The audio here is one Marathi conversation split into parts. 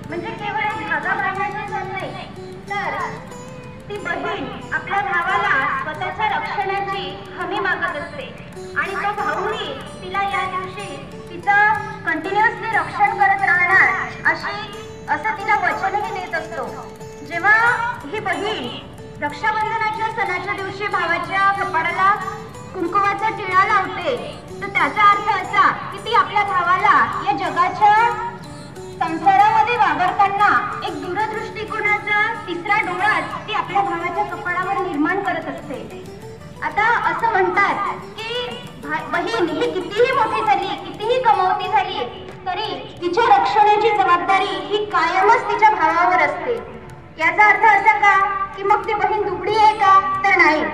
म्हणजे केवळ एक धागा बांधण्याचे सण नाही, तर ती बहीण आपल्या भावाला स्वतःच्या रक्षणाची हमी मागत असते आणि तो भाऊही तिला या दिवशी तिचं कंटिन्युअसली रक्षण करत राहणार असं तिला वचनही देत असतो। जेव्हा ही बहीण रक्षाबंधनाच्या सणाच्या दिवशी भावाच्या कपाळाला कुंकुवाचा टिळा लावते, तर त्याचा अर्थ असा की ती आपल्या भावाला या जगाच्या संसारामध्ये वावरताना एक दूरदृष्टिकोनाचा तिसरा डोळा ती आपल्या भावाच्या कपाळावर निर्माण करत असते। आता असं म्हणतात की बहीण ही कितीही मोठी झाली, कितीही कमवती झाली, तरी तिच्या रक्षणाची जबाबदारी ही कायमच तिच्या भावावर असते। याचा अर्थ असा का की मग ती बहीण दुबळी आहे का? तर नाही,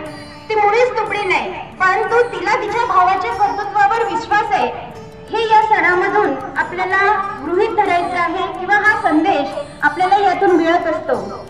ती मुळीच दुबळी नाही, परंतु तिला तिच्या भावाच्या कर्तृत्वावर विश्वास आहे, हे या सणामधून आपल्याला गृहीत धरायचं आहे किंवा हा संदेश आपल्याला यातून मिळत असतो।